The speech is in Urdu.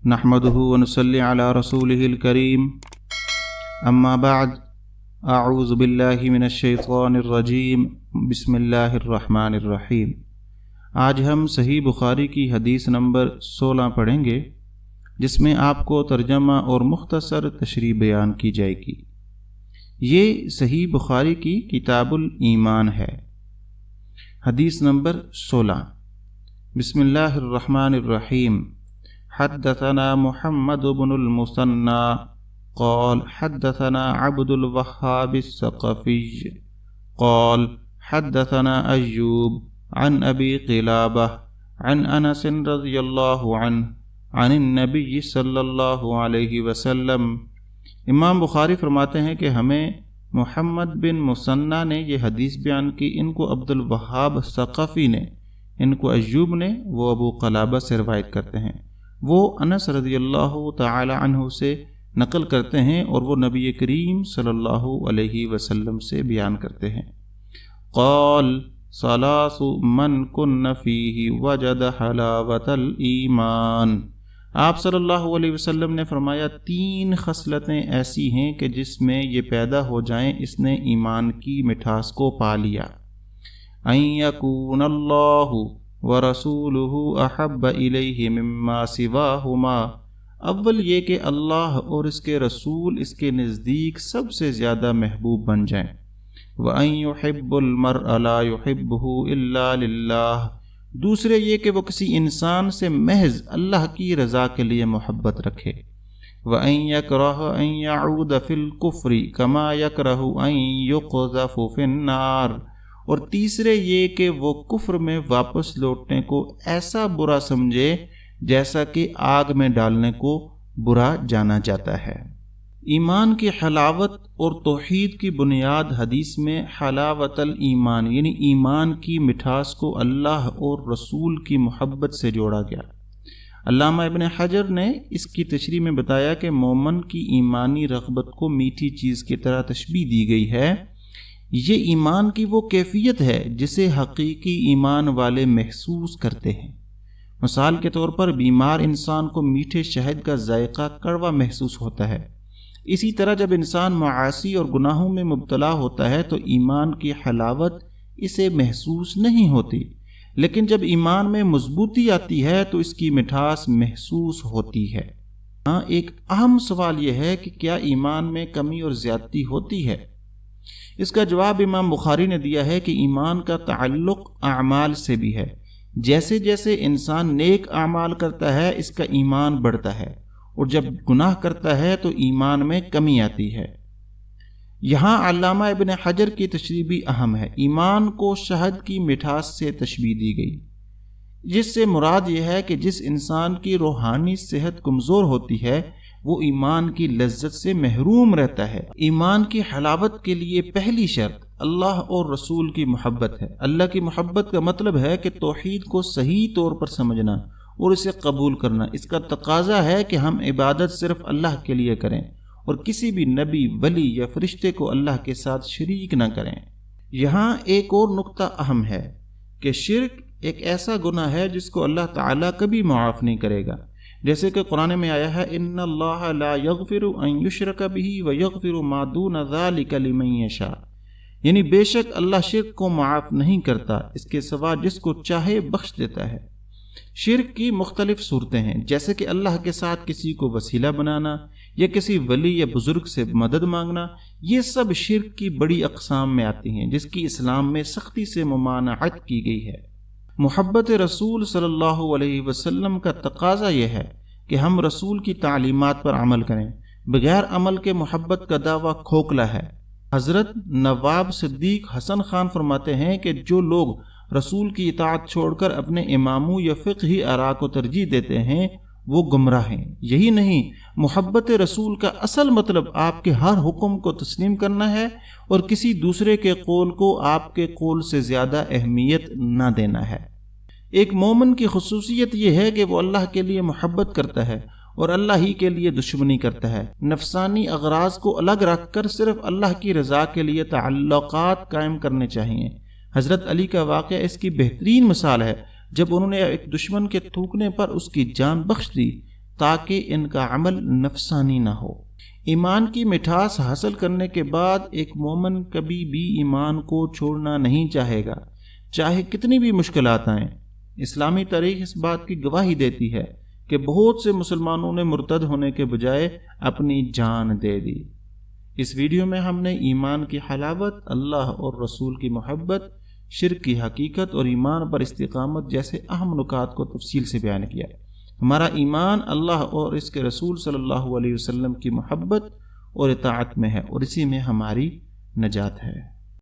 نحمده ونصلي على رسوله الكريم اما بعد اعوذ باللہ من الشیطان الرجیم بسم اللہ الرحمن الرحیم۔ آج ہم صحیح بخاری کی حدیث نمبر 16 پڑھیں گے، جس میں آپ کو ترجمہ اور مختصر تشریح بیان کی جائے گی۔ یہ صحیح بخاری کی کتاب الایمان ہے۔ حدیث نمبر 16، بسم اللہ الرحمن الرحیم۔ حدثنا محمد بن المثنى قال حدثنا عبد الوهاب الثقفي قال حدثنا أيوب عن أبي قلابة عن أنس رضي الله عنه عن النبي صلی اللہ علیہ وسلم۔ امام بخاری فرماتے ہیں کہ ہمیں محمد بن مثنى نے یہ حدیث بیان کی، ان کو عبد الوهاب الثقفی نے، ان کو ایوب نے، وہ ابو قلابہ سے روایت کرتے ہیں، وہ انس رضی اللہ تعالی عنہ سے نقل کرتے ہیں اور وہ نبی کریم صلی اللہ علیہ وسلم سے بیان کرتے ہیں۔ قال ثلاث من کن فیہ وجد حلاوۃ الایمان۔ آپ صلی اللہ علیہ وسلم نے فرمایا 3 خصلتیں ایسی ہیں کہ جس میں یہ پیدا ہو جائیں اس نے ایمان کی مٹھاس کو پا لیا۔ ان یکون اللہ وَرَسُولُهُ أَحَبَّ إِلَيْهِ مِمَّا سِوَاهُمَا، اول یہ کہ اللہ اور اس کے رسول اس کے نزدیک سب سے زیادہ محبوب بن جائیں۔ وَأَن يُحِبُّ الْمَرْءَ لَا يُحِبُّهُ إِلَّا لِلَّهِ، دوسرے یہ کہ وہ کسی انسان سے محض اللہ کی رضا کے لیے محبت رکھے۔ وَأَن يَكْرَهَ أَن يَعُودَ فِي الْكُفْرِ كَمَا يَكْرَهُ أَن يُقْذَفَ فِي النَّارِ، اور تیسرے یہ کہ وہ کفر میں واپس لوٹنے کو ایسا برا سمجھے جیسا کہ آگ میں ڈالنے کو برا جانا جاتا ہے۔ ایمان کی حلاوت اور توحید کی بنیاد حدیث میں حلاوت الایمان یعنی ایمان کی مٹھاس کو اللہ اور رسول کی محبت سے جوڑا گیا۔ علامہ ابن حجر نے اس کی تشریح میں بتایا کہ مومن کی ایمانی رغبت کو میٹھی چیز کی طرح تشبیہ دی گئی ہے۔ یہ ایمان کی وہ کیفیت ہے جسے حقیقی ایمان والے محسوس کرتے ہیں۔ مثال کے طور پر بیمار انسان کو میٹھے شہد کا ذائقہ کڑوا محسوس ہوتا ہے۔ اسی طرح جب انسان معاصی اور گناہوں میں مبتلا ہوتا ہے تو ایمان کی حلاوت اسے محسوس نہیں ہوتی، لیکن جب ایمان میں مضبوطی آتی ہے تو اس کی مٹھاس محسوس ہوتی ہے۔ ہاں، ایک اہم سوال یہ ہے کہ کیا ایمان میں کمی اور زیادتی ہوتی ہے؟ اس کا جواب امام بخاری نے دیا ہے کہ ایمان کا تعلق اعمال سے بھی ہے۔ جیسے جیسے انسان نیک اعمال کرتا ہے اس کا ایمان بڑھتا ہے، اور جب گناہ کرتا ہے تو ایمان میں کمی آتی ہے۔ یہاں علامہ ابن حجر کی تشریح بھی اہم ہے۔ ایمان کو شہد کی مٹھاس سے تشبیہ دی گئی، جس سے مراد یہ ہے کہ جس انسان کی روحانی صحت کمزور ہوتی ہے وہ ایمان کی لذت سے محروم رہتا ہے۔ ایمان کی حلاوت کے لیے پہلی شرط اللہ اور رسول کی محبت ہے۔ اللہ کی محبت کا مطلب ہے کہ توحید کو صحیح طور پر سمجھنا اور اسے قبول کرنا۔ اس کا تقاضا ہے کہ ہم عبادت صرف اللہ کے لیے کریں اور کسی بھی نبی، ولی یا فرشتے کو اللہ کے ساتھ شریک نہ کریں۔ یہاں ایک اور نقطہ اہم ہے کہ شرک ایک ایسا گناہ ہے جس کو اللہ تعالیٰ کبھی معاف نہیں کرے گا، جیسے کہ قرآن میں آیا ہے ان اللہ لا یغفر ان یشرک بہ ویغفر ما دون ذلک لمن یشاء، یعنی بے شک اللہ شرک کو معاف نہیں کرتا، اس کے سوا جس کو چاہے بخش دیتا ہے۔ شرک کی مختلف صورتیں ہیں، جیسے کہ اللہ کے ساتھ کسی کو وسیلہ بنانا یا کسی ولی یا بزرگ سے مدد مانگنا، یہ سب شرک کی بڑی اقسام میں آتی ہیں جس کی اسلام میں سختی سے ممانعت کی گئی ہے۔ محبت رسول صلی اللہ علیہ وسلم کا تقاضا یہ ہے کہ ہم رسول کی تعلیمات پر عمل کریں۔ بغیر عمل کے محبت کا دعویٰ کھوکھلا ہے۔ حضرت نواب صدیق حسن خان فرماتے ہیں کہ جو لوگ رسول کی اطاعت چھوڑ کر اپنے اماموں یا فقہی آراء کو ترجیح دیتے ہیں وہ گمراہ ہیں۔ یہی نہیں، محبت رسول کا اصل مطلب آپ کے ہر حکم کو تسلیم کرنا ہے اور کسی دوسرے کے قول کو آپ کے قول سے زیادہ اہمیت نہ دینا ہے۔ ایک مومن کی خصوصیت یہ ہے کہ وہ اللہ کے لیے محبت کرتا ہے اور اللہ ہی کے لیے دشمنی کرتا ہے۔ نفسانی اغراض کو الگ رکھ کر صرف اللہ کی رضا کے لیے تعلقات قائم کرنے چاہیے۔ حضرت علی کا واقعہ اس کی بہترین مثال ہے۔ جب انہوں نے ایک دشمن کے تھوکنے پر اس کی جان بخش دی تاکہ ان کا عمل نفسانی نہ ہو۔ ایمان کی مٹھاس حاصل کرنے کے بعد ایک مومن کبھی بھی ایمان کو چھوڑنا نہیں چاہے گا، چاہے کتنی بھی مشکلات آئیں۔ اسلامی تاریخ اس بات کی گواہی دیتی ہے کہ بہت سے مسلمانوں نے مرتد ہونے کے بجائے اپنی جان دے دی۔ اس ویڈیو میں ہم نے ایمان کی حلاوت، اللہ اور رسول کی محبت، شرک کی حقیقت اور ایمان پر استقامت جیسے اہم نکات کو تفصیل سے بیان کیا۔ ہمارا ایمان اللہ اور اس کے رسول صلی اللہ علیہ وسلم کی محبت اور اطاعت میں ہے، اور اسی میں ہماری نجات ہے۔